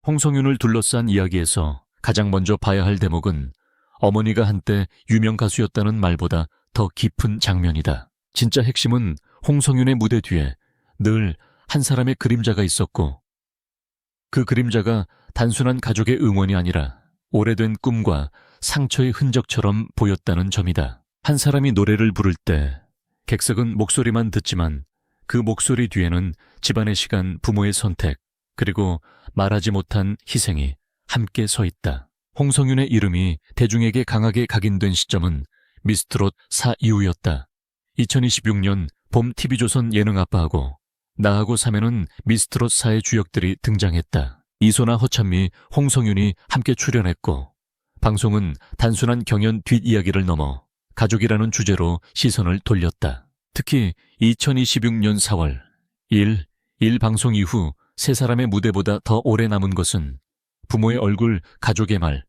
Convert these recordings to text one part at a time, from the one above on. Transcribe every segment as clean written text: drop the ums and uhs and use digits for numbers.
홍성윤을 둘러싼 이야기에서 가장 먼저 봐야 할 대목은 어머니가 한때 유명 가수였다는 말보다 더 깊은 장면이다. 진짜 핵심은 홍성윤의 무대 뒤에 늘 한 사람의 그림자가 있었고, 그 그림자가 단순한 가족의 응원이 아니라 오래된 꿈과 상처의 흔적처럼 보였다는 점이다. 한 사람이 노래를 부를 때 객석은 목소리만 듣지만 그 목소리 뒤에는 집안의 시간, 부모의 선택, 그리고 말하지 못한 희생이 함께 서 있다. 홍성윤의 이름이 대중에게 강하게 각인된 시점은 미스트롯 4 이후였다. 2026년 봄 TV조선 예능 아빠하고 나하고 사면은 미스트롯 4의 주역들이 등장했다. 이소나 허찬미, 홍성윤이 함께 출연했고, 방송은 단순한 경연 뒷이야기를 넘어 가족이라는 주제로 시선을 돌렸다. 특히 2026년 4월 1 방송 이후 세 사람의 무대보다 더 오래 남은 것은 부모의 얼굴, 가족의 말,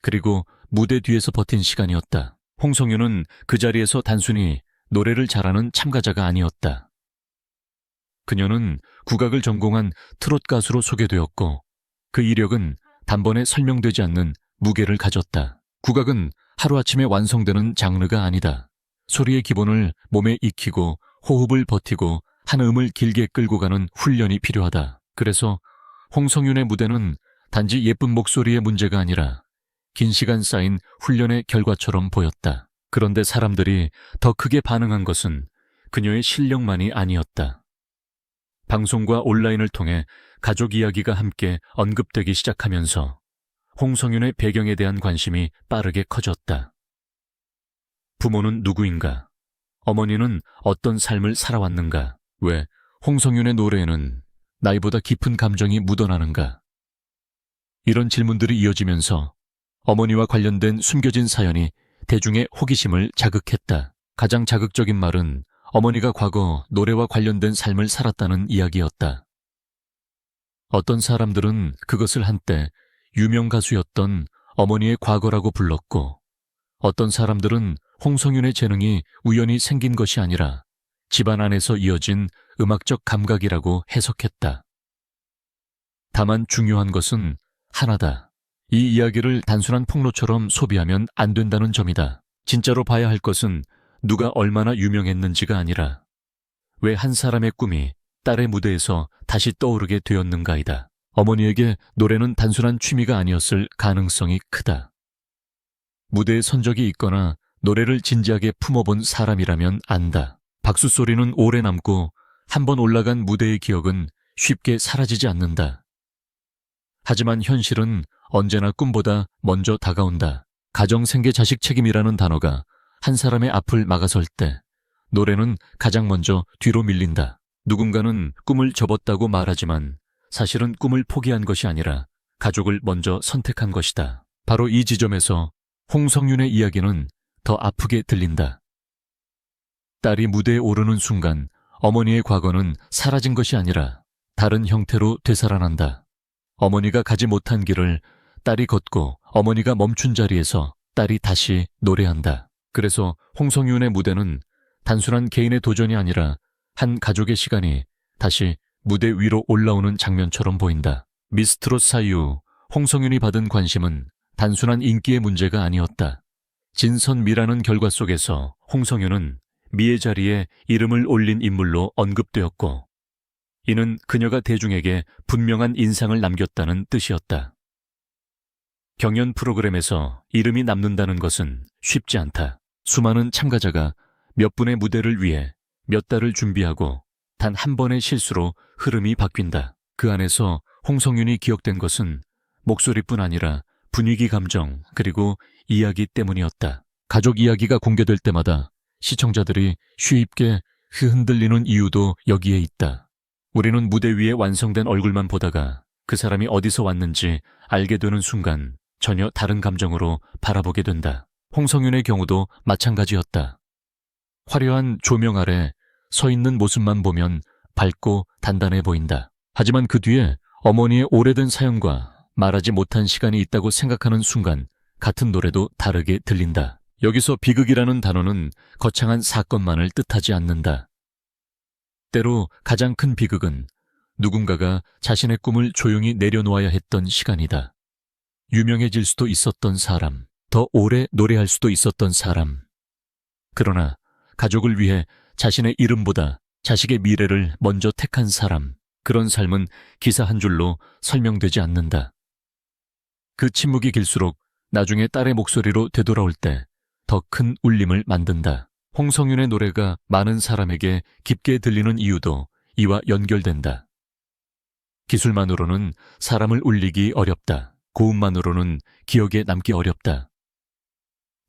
그리고 무대 뒤에서 버틴 시간이었다. 홍성윤은 그 자리에서 단순히 노래를 잘하는 참가자가 아니었다. 그녀는 국악을 전공한 트롯 가수로 소개되었고, 그 이력은 단번에 설명되지 않는 무게를 가졌다. 국악은 하루아침에 완성되는 장르가 아니다. 소리의 기본을 몸에 익히고 호흡을 버티고 한 음을 길게 끌고 가는 훈련이 필요하다. 그래서 홍성윤의 무대는 단지 예쁜 목소리의 문제가 아니라 긴 시간 쌓인 훈련의 결과처럼 보였다. 그런데 사람들이 더 크게 반응한 것은 그녀의 실력만이 아니었다. 방송과 온라인을 통해 가족 이야기가 함께 언급되기 시작하면서 홍성윤의 배경에 대한 관심이 빠르게 커졌다. 부모는 누구인가? 어머니는 어떤 삶을 살아왔는가? 왜 홍성윤의 노래에는 나이보다 깊은 감정이 묻어나는가? 이런 질문들이 이어지면서 어머니와 관련된 숨겨진 사연이 대중의 호기심을 자극했다. 가장 자극적인 말은 어머니가 과거 노래와 관련된 삶을 살았다는 이야기였다. 어떤 사람들은 그것을 한때 유명 가수였던 어머니의 과거라고 불렀고, 어떤 사람들은 홍성윤의 재능이 우연히 생긴 것이 아니라 집안 안에서 이어진 음악적 감각이라고 해석했다. 다만 중요한 것은 하나다. 이 이야기를 단순한 폭로처럼 소비하면 안 된다는 점이다. 진짜로 봐야 할 것은 누가 얼마나 유명했는지가 아니라 왜 한 사람의 꿈이 딸의 무대에서 다시 떠오르게 되었는가이다. 어머니에게 노래는 단순한 취미가 아니었을 가능성이 크다. 무대에 선 적이 있거나 노래를 진지하게 품어본 사람이라면 안다. 박수 소리는 오래 남고 한 번 올라간 무대의 기억은 쉽게 사라지지 않는다. 하지만 현실은 언제나 꿈보다 먼저 다가온다. 가정, 생계, 자식 책임이라는 단어가 한 사람의 앞을 막아설 때 노래는 가장 먼저 뒤로 밀린다. 누군가는 꿈을 접었다고 말하지만 사실은 꿈을 포기한 것이 아니라 가족을 먼저 선택한 것이다. 바로 이 지점에서 홍성윤의 이야기는 더 아프게 들린다. 딸이 무대에 오르는 순간 어머니의 과거는 사라진 것이 아니라 다른 형태로 되살아난다. 어머니가 가지 못한 길을 딸이 걷고 어머니가 멈춘 자리에서 딸이 다시 노래한다. 그래서 홍성윤의 무대는 단순한 개인의 도전이 아니라 한 가족의 시간이 다시 무대 위로 올라오는 장면처럼 보인다. 미스트롯 4 이후 홍성윤이 받은 관심은 단순한 인기의 문제가 아니었다. 진선미라는 결과 속에서 홍성윤은 미의 자리에 이름을 올린 인물로 언급되었고, 이는 그녀가 대중에게 분명한 인상을 남겼다는 뜻이었다. 경연 프로그램에서 이름이 남는다는 것은 쉽지 않다. 수많은 참가자가 몇 분의 무대를 위해 몇 달을 준비하고 단 한 번의 실수로 흐름이 바뀐다. 그 안에서 홍성윤이 기억된 것은 목소리뿐 아니라 분위기, 감정, 그리고 이야기 때문이었다. 가족 이야기가 공개될 때마다 시청자들이 쉽게 흔들리는 이유도 여기에 있다. 우리는 무대 위에 완성된 얼굴만 보다가 그 사람이 어디서 왔는지 알게 되는 순간 전혀 다른 감정으로 바라보게 된다. 홍성윤의 경우도 마찬가지였다. 화려한 조명 아래 서 있는 모습만 보면 밝고 단단해 보인다. 하지만 그 뒤에 어머니의 오래된 사연과 말하지 못한 시간이 있다고 생각하는 순간 같은 노래도 다르게 들린다. 여기서 비극이라는 단어는 거창한 사건만을 뜻하지 않는다. 때로 가장 큰 비극은 누군가가 자신의 꿈을 조용히 내려놓아야 했던 시간이다. 유명해질 수도 있었던 사람, 더 오래 노래할 수도 있었던 사람. 그러나 가족을 위해 자신의 이름보다 자식의 미래를 먼저 택한 사람, 그런 삶은 기사 한 줄로 설명되지 않는다. 그 침묵이 길수록 나중에 딸의 목소리로 되돌아올 때 더 큰 울림을 만든다. 홍성윤의 노래가 많은 사람에게 깊게 들리는 이유도 이와 연결된다. 기술만으로는 사람을 울리기 어렵다. 고음만으로는 기억에 남기 어렵다.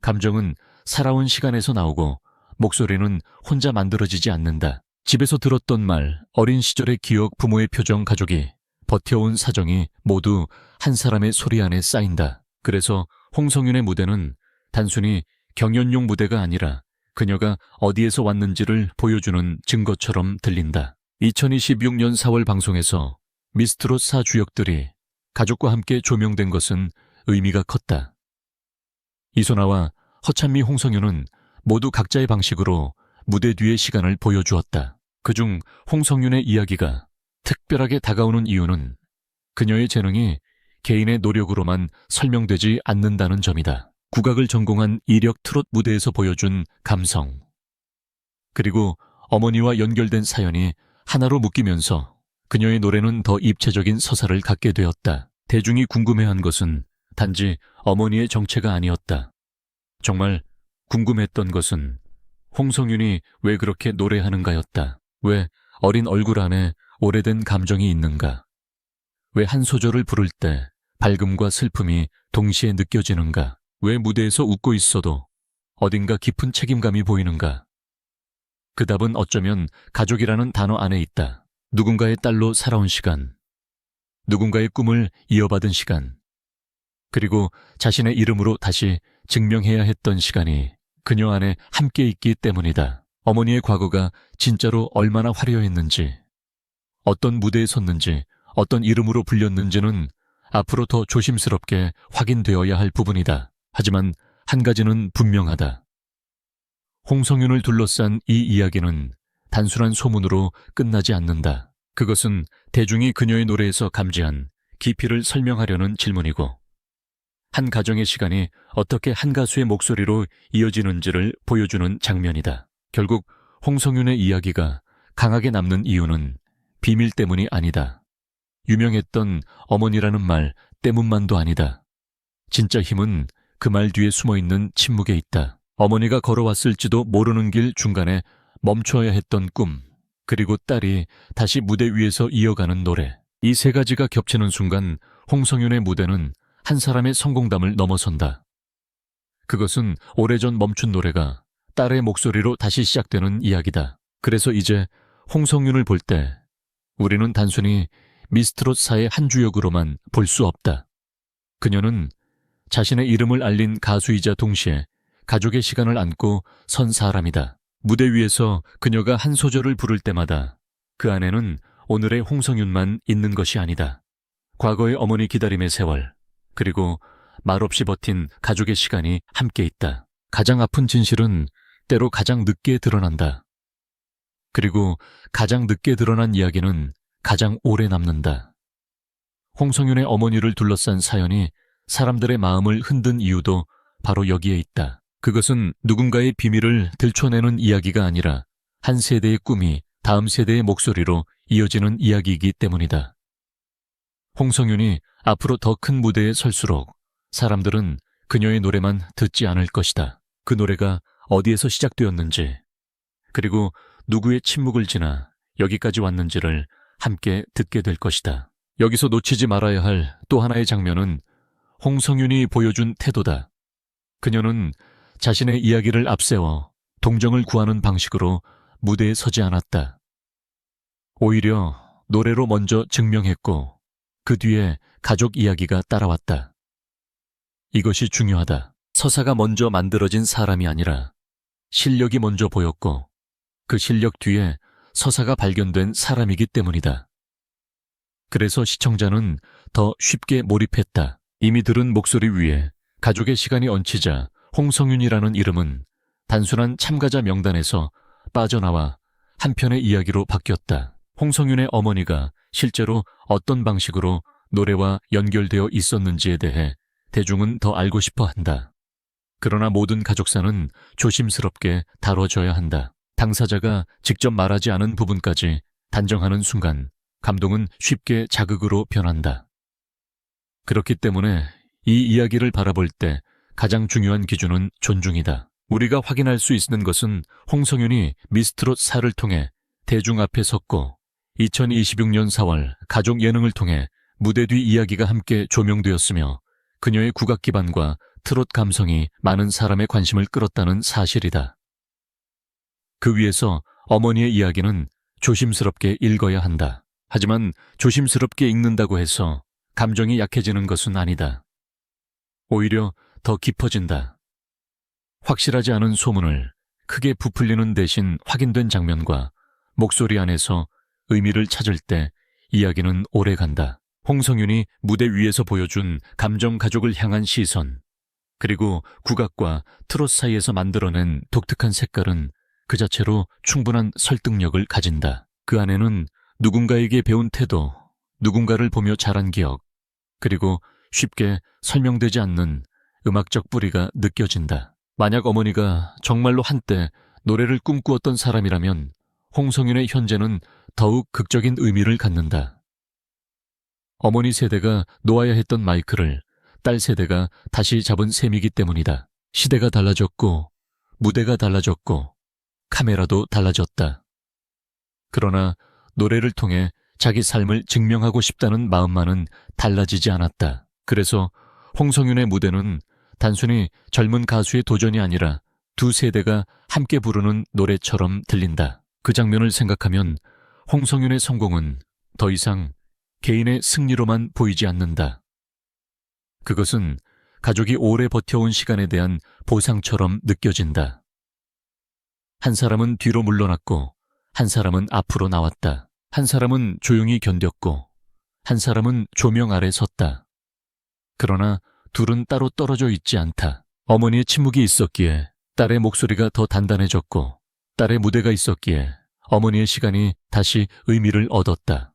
감정은 살아온 시간에서 나오고 목소리는 혼자 만들어지지 않는다. 집에서 들었던 말, 어린 시절의 기억, 부모의 표정, 가족이 버텨온 사정이 모두 한 사람의 소리 안에 쌓인다. 그래서 홍성윤의 무대는 단순히 경연용 무대가 아니라 그녀가 어디에서 왔는지를 보여주는 증거처럼 들린다. 2026년 4월 방송에서 미스트롯 4 주역들이 가족과 함께 조명된 것은 의미가 컸다. 이소나와 허찬미, 홍성윤은 모두 각자의 방식으로 무대 뒤의 시간을 보여주었다. 그중 홍성윤의 이야기가 특별하게 다가오는 이유는 그녀의 재능이 개인의 노력으로만 설명되지 않는다는 점이다. 국악을 전공한 이력 트롯 무대에서 보여준 감성, 그리고 어머니와 연결된 사연이 하나로 묶이면서 그녀의 노래는 더 입체적인 서사를 갖게 되었다. 대중이 궁금해한 것은 단지 어머니의 정체가 아니었다. 정말 궁금했던 것은 홍성윤이 왜 그렇게 노래하는가였다. 왜 어린 얼굴 안에 오래된 감정이 있는가? 왜 한 소절을 부를 때 밝음과 슬픔이 동시에 느껴지는가? 왜 무대에서 웃고 있어도 어딘가 깊은 책임감이 보이는가? 그 답은 어쩌면 가족이라는 단어 안에 있다. 누군가의 딸로 살아온 시간, 누군가의 꿈을 이어받은 시간, 그리고 자신의 이름으로 다시 증명해야 했던 시간이 그녀 안에 함께 있기 때문이다. 어머니의 과거가 진짜로 얼마나 화려했는지, 어떤 무대에 섰는지, 어떤 이름으로 불렸는지는 앞으로 더 조심스럽게 확인되어야 할 부분이다. 하지만 한 가지는 분명하다. 홍성윤을 둘러싼 이 이야기는 단순한 소문으로 끝나지 않는다. 그것은 대중이 그녀의 노래에서 감지한 깊이를 설명하려는 질문이고, 한 가정의 시간이 어떻게 한 가수의 목소리로 이어지는지를 보여주는 장면이다. 결국 홍성윤의 이야기가 강하게 남는 이유는 비밀 때문이 아니다. 유명했던 어머니라는 말 때문만도 아니다. 진짜 힘은 그 말 뒤에 숨어있는 침묵에 있다. 어머니가 걸어왔을지도 모르는 길 중간에 멈춰야 했던 꿈, 그리고 딸이 다시 무대 위에서 이어가는 노래. 이 세 가지가 겹치는 순간 홍성윤의 무대는 한 사람의 성공담을 넘어선다. 그것은 오래전 멈춘 노래가 딸의 목소리로 다시 시작되는 이야기다. 그래서 이제 홍성윤을 볼 때 우리는 단순히 미스트롯사의 한 주역으로만 볼 수 없다. 그녀는 자신의 이름을 알린 가수이자 동시에 가족의 시간을 안고 선 사람이다. 무대 위에서 그녀가 한 소절을 부를 때마다 그 안에는 오늘의 홍성윤만 있는 것이 아니다. 과거의 어머니 기다림의 세월, 그리고 말없이 버틴 가족의 시간이 함께 있다. 가장 아픈 진실은 때로 가장 늦게 드러난다. 그리고 가장 늦게 드러난 이야기는 가장 오래 남는다. 홍성윤의 어머니를 둘러싼 사연이 사람들의 마음을 흔든 이유도 바로 여기에 있다. 그것은 누군가의 비밀을 들춰내는 이야기가 아니라 한 세대의 꿈이 다음 세대의 목소리로 이어지는 이야기이기 때문이다. 홍성윤이 앞으로 더 큰 무대에 설수록 사람들은 그녀의 노래만 듣지 않을 것이다. 그 노래가 어디에서 시작되었는지, 그리고 누구의 침묵을 지나 여기까지 왔는지를 함께 듣게 될 것이다. 여기서 놓치지 말아야 할 또 하나의 장면은 홍성윤이 보여준 태도다. 그녀는 자신의 이야기를 앞세워 동정을 구하는 방식으로 무대에 서지 않았다. 오히려 노래로 먼저 증명했고 그 뒤에 가족 이야기가 따라왔다. 이것이 중요하다. 서사가 먼저 만들어진 사람이 아니라 실력이 먼저 보였고 그 실력 뒤에 서사가 발견된 사람이기 때문이다. 그래서 시청자는 더 쉽게 몰입했다. 이미 들은 목소리 위에 가족의 시간이 얹히자 홍성윤이라는 이름은 단순한 참가자 명단에서 빠져나와 한 편의 이야기로 바뀌었다. 홍성윤의 어머니가 실제로 어떤 방식으로 노래와 연결되어 있었는지에 대해 대중은 더 알고 싶어 한다. 그러나 모든 가족사는 조심스럽게 다뤄져야 한다. 당사자가 직접 말하지 않은 부분까지 단정하는 순간 감동은 쉽게 자극으로 변한다. 그렇기 때문에 이 이야기를 바라볼 때 가장 중요한 기준은 존중이다. 우리가 확인할 수 있는 것은 홍성윤이 미스트롯 4를 통해 대중 앞에 섰고 2026년 4월 가족 예능을 통해 무대 뒤 이야기가 함께 조명되었으며 그녀의 국악 기반과 트롯 감성이 많은 사람의 관심을 끌었다는 사실이다. 그 위에서 어머니의 이야기는 조심스럽게 읽어야 한다. 하지만 조심스럽게 읽는다고 해서 감정이 약해지는 것은 아니다. 오히려 더 깊어진다. 확실하지 않은 소문을 크게 부풀리는 대신 확인된 장면과 목소리 안에서 의미를 찾을 때 이야기는 오래 간다. 홍성윤이 무대 위에서 보여준 감정 가족을 향한 시선, 그리고 국악과 트롯 사이에서 만들어낸 독특한 색깔은 그 자체로 충분한 설득력을 가진다. 그 안에는 누군가에게 배운 태도, 누군가를 보며 자란 기억, 그리고 쉽게 설명되지 않는 음악적 뿌리가 느껴진다. 만약 어머니가 정말로 한때 노래를 꿈꾸었던 사람이라면 홍성윤의 현재는 더욱 극적인 의미를 갖는다. 어머니 세대가 놓아야 했던 마이크를 딸 세대가 다시 잡은 셈이기 때문이다. 시대가 달라졌고, 무대가 달라졌고, 카메라도 달라졌다. 그러나 노래를 통해 자기 삶을 증명하고 싶다는 마음만은 달라지지 않았다. 그래서 홍성윤의 무대는 단순히 젊은 가수의 도전이 아니라 두 세대가 함께 부르는 노래처럼 들린다. 그 장면을 생각하면 홍성윤의 성공은 더 이상 개인의 승리로만 보이지 않는다. 그것은 가족이 오래 버텨온 시간에 대한 보상처럼 느껴진다. 한 사람은 뒤로 물러났고, 한 사람은 앞으로 나왔다. 한 사람은 조용히 견뎠고, 한 사람은 조명 아래 섰다. 그러나 둘은 따로 떨어져 있지 않다. 어머니의 침묵이 있었기에 딸의 목소리가 더 단단해졌고, 딸의 무대가 있었기에 어머니의 시간이 다시 의미를 얻었다.